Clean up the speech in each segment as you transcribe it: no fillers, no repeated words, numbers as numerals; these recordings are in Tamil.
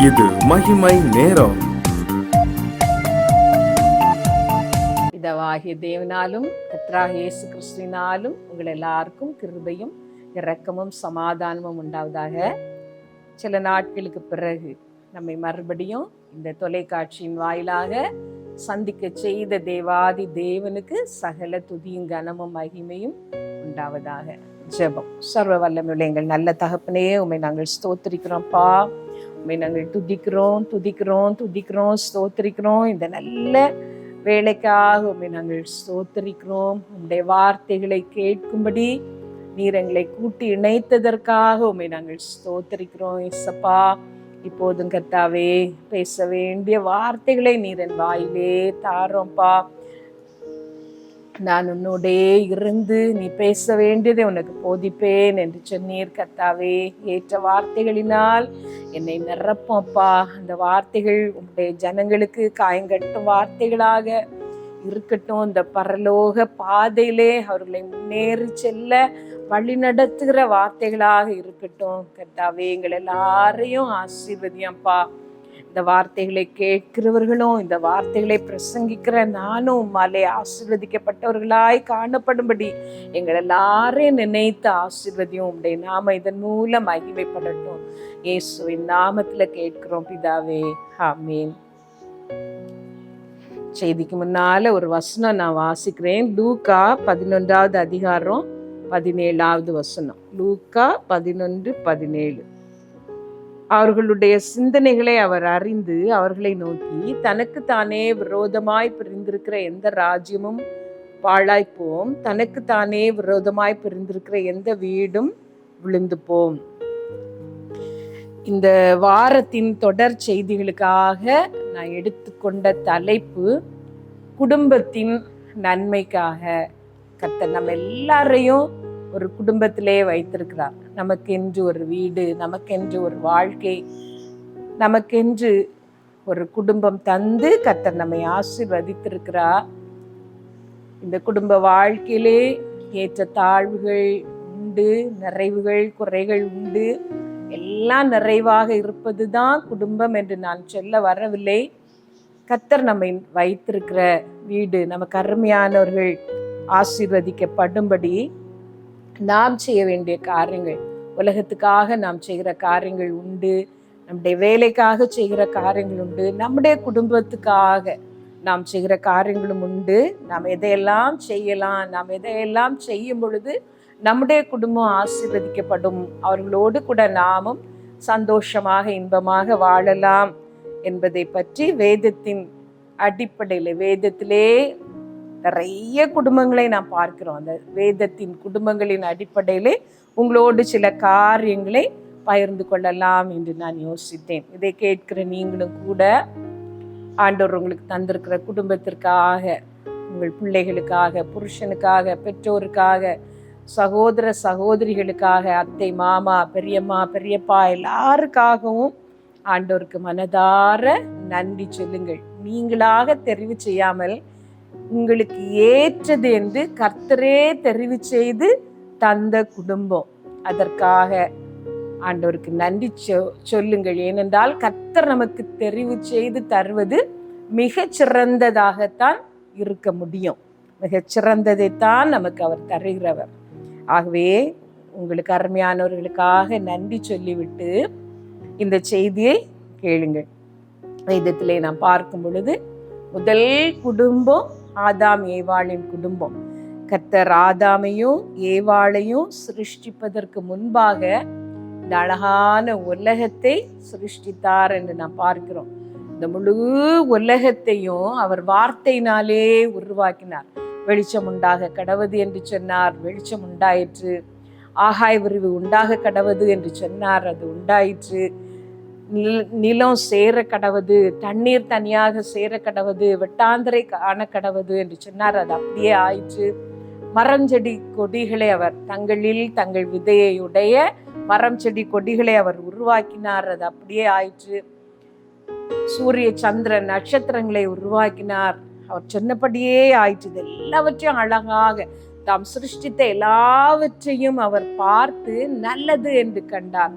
இது மகிமை நேரம். பிதாவாகிய தேவனாலும் கர்த்தராகிய இயேசு கிறிஸ்துவினாலும் உங்கள் எல்லாருக்கும் கிருபையும் இரக்கமும் சமாதானமும் உண்டாவதாக. சில நாட்களுக்கு பிறகு நம்மை மறுபடியும் இந்த தொலைக்காட்சியின் வாயிலாக சந்திக்க செய்த தேவாதி தேவனுக்கு சகல துதியும் கனமும் மகிமையும் உண்டாவதாக. ஜெபம். சர்வ வல்லமையுள்ள எங்கள் நல்ல தகப்பனே, உம்மை நாங்கள் ஸ்தோத்திரிக்கிறோம்ப்பா. உம்மை நாங்கள் துதிக்கிறோம், ஸ்தோத்திரிக்கிறோம். இந்த நல்ல வேலைக்காக உம்மை நாங்கள் ஸ்தோத்திரிக்கிறோம். உம்முடைய வார்த்தைகளை கேட்கும்படி நீர் எங்களை கூட்டி இணைத்ததற்காக உம்மை நாங்கள் ஸ்தோத்திரிக்கிறோம். இயேசப்பா, இப்போதும் கர்த்தாவே, பேச வேண்டிய வார்த்தைகளை நீர் என் வாயிலே தாரோம்ப்பா. நான் உன்னோடே இருந்து நீ பேச வேண்டியதை உனக்கு போதிப்பேன் என்று சொன்னீர் கர்த்தாவே. ஏற்ற வார்த்தைகளினால் என்னை நிரப்போம்ப்பா. அந்த வார்த்தைகள் உன்னுடைய ஜனங்களுக்கு காயங்கட்டும் வார்த்தைகளாக இருக்கட்டும். இந்த பரலோக பாதையிலே அவர்களை முன்னேறி செல்ல வழி நடத்துகிற வார்த்தைகளாக இருக்கட்டும் கர்த்தாவே. எங்கள் எல்லாரையும் ஆசீர்வதியம்ப்பா. இந்த வார்த்தைகளை கேட்கிறவர்களும் இந்த வார்த்தைகளை பிரசங்கிக்கிற நானும் உம்மாலே ஆசீர்வதிக்கப்பட்டவர்களாய் காணப்படும்படி எங்கள் எல்லாரையும் நினைத்து ஆசீர்வதியும். உம்முடைய நாம இதன் மூலம் மகிமைப்படட்டும். இயேசுவின் நாமத்துல கேட்கிறோம் பிதாவே, ஆமீன். செய்திக்கு முன்னால ஒரு வசனம் நான் வாசிக்கிறேன். லூக்கா 11வது அதிகாரம் 17வது வசனம். லூக்கா 11:17. அவர்களுடைய சிந்தனைகளை அவர் அறிந்து அவர்களை நோக்கி, தனக்கு தானே விரோதமாய் பிரிந்திருக்கிற எந்த ராஜ்யமும் பாழாய்ப்போம், தனக்கு தானே விரோதமாய் பிரிந்திருக்கிற எந்த வீடும் விழுந்து போம். இந்த வாரத்தின் தொடர் செய்திகளுக்காக நான் எடுத்துக்கொண்ட தலைப்பு குடும்பத்தின் நன்மைக்காக. கர்த்தர் நம்ம எல்லாரையும் ஒரு குடும்பத்திலே வைத்திருக்கிறார். நமக்கென்று ஒரு வீடு, நமக்கென்று ஒரு வாழ்க்கை, நமக்கென்று ஒரு குடும்பம் தந்து கர்த்தர் நம்மை ஆசீர்வதித்திருக்கிறார். இந்த குடும்ப வாழ்க்கையிலே ஏற்ற தாழ்வுகள் உண்டு, நிறைவுகள் குறைகள் உண்டு. எல்லாம் நிறைவாக இருப்பது தான் குடும்பம் என்று நான் சொல்ல வரவில்லை. கர்த்தர் நம்மை வைத்திருக்கிற வீடு, நமக்கு அருமையானவர்கள் ஆசீர்வதிக்கப்படும்படி நாம் செய்ய வேண்டிய காரியங்கள், உலகத்துக்காக நாம் செய்கிற காரியங்கள் உண்டு, நம்முடைய வேலைக்காக செய்கிற காரியங்கள் உண்டு, நம்முடைய குடும்பத்துக்காக நாம் செய்கிற காரியங்களும் உண்டு. நாம் எதையெல்லாம் செய்யலாம், நாம் எதையெல்லாம் செய்யும் பொழுது நம்முடைய குடும்பம் ஆசீர்வதிக்கப்படும், அவர்களோடு கூட நாமும் சந்தோஷமாக இன்பமாக வாழலாம் என்பதை பற்றி வேதத்தின் அடிப்படையில், வேதத்திலே நிறைய குடும்பங்களை நாம் பார்க்கிறோம். அந்த வேதத்தின் குடும்பங்களின் அடிப்படையிலே உங்களோடு சில காரியங்களை பகிர்ந்து கொள்ளலாம் என்று நான் யோசித்தேன். இதை கேட்கிற நீங்களும் கூட ஆண்டவர் உங்களுக்கு தந்திருக்கிற குடும்பத்திற்காக, உங்கள் பிள்ளைகளுக்காக, புருஷனுக்காக, பெற்றோருக்காக, சகோதர சகோதரிகளுக்காக, அத்தை மாமா பெரியம்மா பெரியப்பா எல்லாருக்காகவும் ஆண்டவருக்கு மனதார நன்றி சொல்லுங்கள். நீங்களாக தெரிவு செய்யாமல் உங்களுக்கு ஏற்றது என்று கர்த்தரே தெரிவு செய்து தந்த குடும்பம், அதற்காக ஆண்டவருக்கு நன்றி சொல்லுங்கள். ஏனென்றால் கர்த்தர் நமக்கு தெரிவு செய்து தருவது மிகச் சிறந்ததாகத்தான் இருக்க முடியும். மிகச் சிறந்ததைத்தான் நமக்கு அவர் தருகிறவர். ஆகவே உங்களுக்கு அருமையானவர்களுக்காக நன்றி சொல்லிவிட்டு இந்த செய்தியை கேளுங்கள். வேதத்திலே நாம் பார்க்கும் பொழுது முதல் குடும்பம் ஆதாம் ஏவாளின் குடும்பம். கர்த்தர் ஆதாமையும் ஏவாளையும் சிருஷ்டிப்பதற்கு முன்பாக இந்த அழகான உலகத்தை சிருஷ்டித்தார் என்று நாம் பார்க்கிறோம். இந்த முழு உலகத்தையும் அவர் வார்த்தையினாலே உருவாக்கினார். வெளிச்சம் உண்டாக கடவது என்று சொன்னார், வெளிச்சம் உண்டாயிற்று. ஆகாய விரிவு உண்டாக கடவது என்று சொன்னார், அது உண்டாயிற்று. நிலம் சேர கடவது, தண்ணீர் தனியாக சேர கடவது, வெட்டாந்தரை காண கடவது என்று சொன்னார், அது அப்படியே ஆயிற்று. மரம் செடி கொடிகளை அவர் தங்களில் தங்கள் விதையை உடைய மரம் செடி கொடிகளை அவர் உருவாக்கினார், அது அப்படியே ஆயிற்று. சூரிய சந்திர நட்சத்திரங்களை உருவாக்கினார், அவர் சொன்னபடியே ஆயிற்று. இது எல்லாவற்றையும் அழகாக தாம் சிருஷ்டித்த எல்லாவற்றையும் அவர் பார்த்து நல்லது என்று கண்டார்.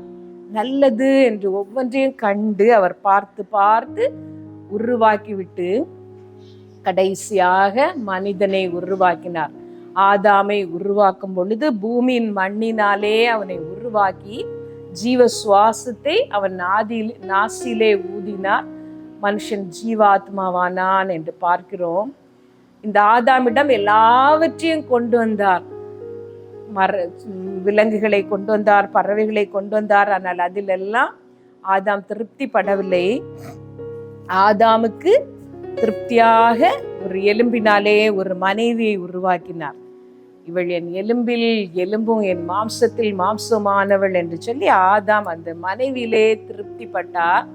நல்லது என்று ஒவ்வொன்றையும் கண்டு அவர் பார்த்து பார்த்து உருவாக்கிவிட்டு கடைசியாக மனிதனை உருவாக்கினார். ஆதாமை உருவாக்கும் பொழுது பூமியின் மண்ணினாலே அவனை உருவாக்கி ஜீவ சுவாசத்தை அவன் நாசியிலே ஊதினார். மனுஷன் ஜீவாத்மாவானான் என்று பார்க்கிறோம். இந்த ஆதாமிடம் எல்லாவற்றையும் கொண்டு வந்தார். விலங்குகளை கொண்டு வந்தார், பறவைகளை கொண்டு வந்தார். ஆனால் அதிலெல்லாம் ஆதாம் திருப்தி படவில்லை. ஆதாமுக்கு திருப்தியாக ஒரு எலும்பினாலே ஒரு மனைவியை உருவாக்கினார். இவள் என் எலும்பில் எலும்பும் என் மாம்சத்தில் மாம்சமானவள் என்று சொல்லி ஆதாம் அந்த மனைவியிலே திருப்தி பட்டார்.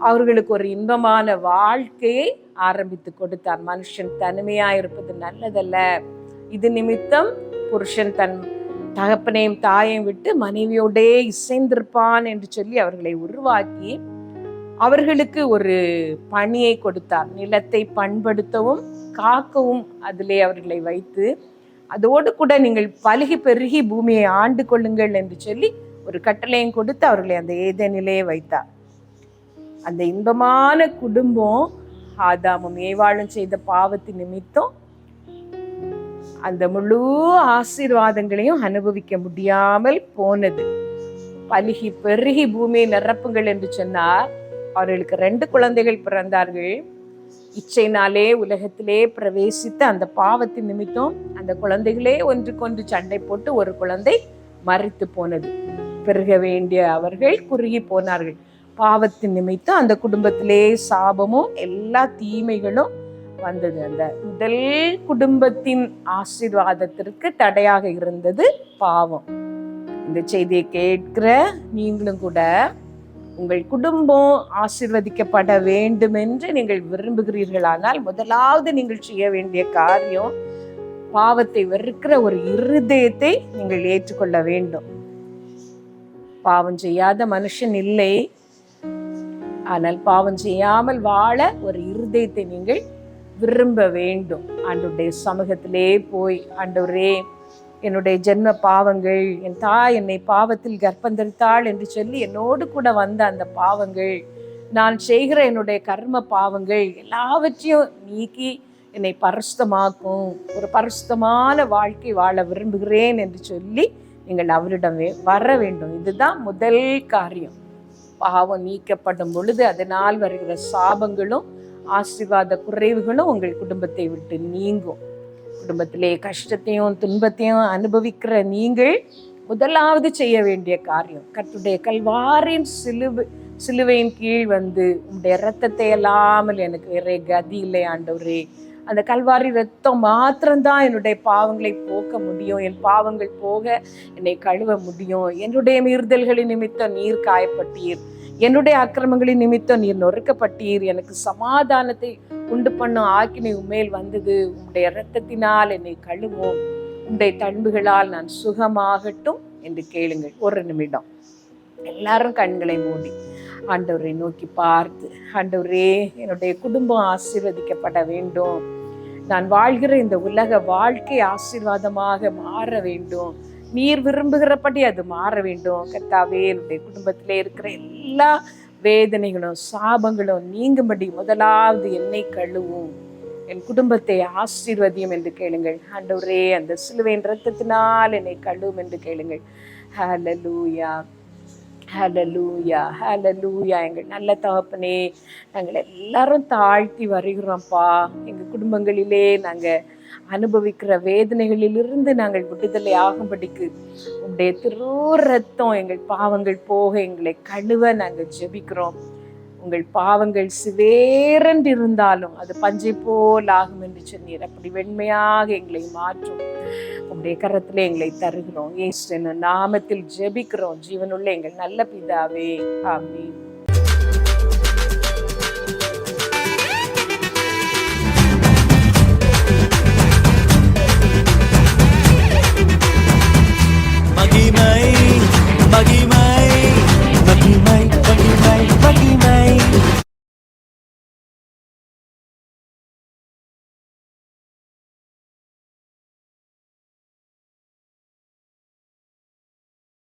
அவர்களுக்கு ஒரு இன்பமான வாழ்க்கையை ஆரம்பித்து கொடுத்தார். மனுஷன் தனிமையாயிருப்பது நல்லதல்ல, இது நிமித்தம் புருஷன் தன் தகப்பனையும் தாயையும் விட்டு மனைவியோடே இசைந்திருப்பான் என்று சொல்லி அவர்களை உருவாக்கி அவர்களுக்கு ஒரு பணியை கொடுத்தார். நிலத்தை பண்படுத்தவும் காக்கவும் அதிலே அவர்களை வைத்து, அதோடு கூட நீங்கள் பலுகி பெருகி பூமியை ஆண்டு கொள்ளுங்கள் என்று சொல்லி ஒரு கட்டளையும் கொடுத்து அவர்களை அந்த ஏதேனிலே வைத்தார். அந்த இன்பமான குடும்பம் ஆதாமும் ஏவாளும் செய்த பாவத்தின் நிமித்தம் அந்த முழு ஆசீர்வாதங்களையும் அனுபவிக்க முடியாமல் போனது. பலுகி பெருகி பூமியை நிரப்புங்கள் என்று சொன்னார். அவர்களுக்கு 2 குழந்தைகள் பிறந்தார்கள். இச்சையினாலே உலகத்திலே பிரவேசித்த அந்த பாவத்தின் நிமித்தம் அந்த குழந்தைகளே ஒன்றுக்கொன்று சண்டை போட்டு ஒரு குழந்தை மரித்து போனது. பெருக வேண்டிய அவர்கள் குறுகி போனார்கள். பாவத்தின் நிமித்தம் அந்த குடும்பத்திலே சாபமும் எல்லா தீமைகளும் வந்தது. அந்த முதல் குடும்பத்தின் ஆசீர்வாதத்திற்கு தடையாக இருந்தது பாவம். இந்த செய்தியை கேட்கிற நீங்களும் கூட உங்கள் குடும்பம் ஆசீர்வதிக்கப்பட வேண்டும் என்று நீங்கள் விரும்புகிறீர்களானால் முதலாவது நீங்கள் செய்ய வேண்டிய காரியம் பாவத்தை வெறுக்கிற ஒரு இருதயத்தை நீங்கள் ஏற்றுக்கொள்ள வேண்டும். பாவம் செய்யாத மனுஷன் இல்லை. ஆனால் பாவம் செய்யாமல் வாழ ஒரு இருதயத்தை நீங்கள் விரும்ப வேண்டும். ஆண்டவருடைய சமூகத்திலே போய், ஆண்டவரே என்னுடைய ஜென்ம பாவங்கள், என் தாய் என்னை பாவத்தில் கர்ப்பந்தரித்தாள் என்று சொல்லி என்னோடு கூட வந்த அந்த பாவங்கள், நான் செய்கிற என்னுடைய கர்ம பாவங்கள் எல்லாவற்றையும் நீக்கி என்னை பரிசுத்தமாக்கும், ஒரு பரிசுத்தமான வாழ்க்கை வாழ விரும்புகிறேன் என்று சொல்லி நீங்கள் அவரிடமே வர வேண்டும். இதுதான் முதல் காரியம். பாவம் நீக்கப்படும் பொழுது அதனால் வருகிற சாபங்களும் ஆசீர்வாத குறைவுகளும் உங்கள் குடும்பத்தை விட்டு நீங்கும். குடும்பத்திலே கஷ்டத்தையும் துன்பத்தையும் அனுபவிக்கிற நீங்கள் முதலாவது செய்ய வேண்டிய காரியம், கர்த்தருடைய கல்வாரின் சிலுவையின் கீழ் வந்து உங்களுடைய இரத்தத்தை இல்லாமல் எனக்கு வேற கதி இல்லை ஆண்டவரே, அந்த கல்வாரி ரத்தம் மாத்திரம்தான் என்னுடைய பாவங்களை போக்க முடியும், என் பாவங்கள் போக என்னை கழுவ முடியும். என்னுடைய மீறுதல்களின் நிமித்தம் நீர் காயப்பட்டீர், என்னுடைய அக்கிரமங்களின் நிமித்தம் நீர் நொறுக்கப்பட்டீர், எனக்கு சமாதானத்தை உண்டு பண்ணும் ஆக்கினை உண்மையில் வந்தது, உங்களுடைய இரத்தத்தினால் என்னை கழுவும், உங்களுடைய தழும்புகளால் நான் சுகமாகட்டும் என்று கேளுங்கள். ஒரு நிமிடம் எல்லாரும் கண்களை மூடி ஆண்டவரை நோக்கி பார்த்து, ஆண்டவரே என்னுடைய குடும்பம் ஆசீர்வதிக்கப்பட வேண்டும், நான் வாழ்கிற இந்த உலக வாழ்க்கை ஆசீர்வாதமாக மாற வேண்டும், நீர் விரும்புகிறபடி அது மாற வேண்டும். கர்த்தாவே என்னுடைய குடும்பத்திலே இருக்கிற எல்லா வேதனைகளும் சாபங்களும் நீங்கும்படி முதலாவது என்னை கழுவும், என் குடும்பத்தை ஆசீர்வதியும் என்று கேளுங்கள். ஆண்டவரே அந்த சிலுவையின் இரத்தத்தினால் என்னை கழுவும் என்று கேளுங்கள். ஹல்லேலூயா, ஹல்லேலூயா, ஹல்லேலூயா. எங்கள் நல்ல தகப்பனே, நாங்கள் எல்லாரும் தாழ்த்தி வருகிறோம்ப்பா. எங்கள் குடும்பங்களிலே நாங்கள் அனுபவிக்கிற வேதனைகளிலிருந்து நாங்கள் விடுதலை ஆகும்படிக்கு உங்களுடைய திரு ரத்தம் எங்கள் பாவங்கள் போக எங்களை கழுவ நாங்கள் ஜெபிக்கிறோம். உங்கள் பாவங்கள் சிவேரென்று இருந்தாலும் அது பஞ்சை போல் ஆகும் என்று சொன்னீர். அப்படி வெண்மையாக எங்களை மாற்றும் உங்களுடைய கரத்திலே எங்களை தருகிறோம். இயேசுவின் நாமத்தில் ஜெபிக்கிறோம் ஜீவனுள்ள எங்கள் நல்ல பிதாவே, ஆமென். மகிமை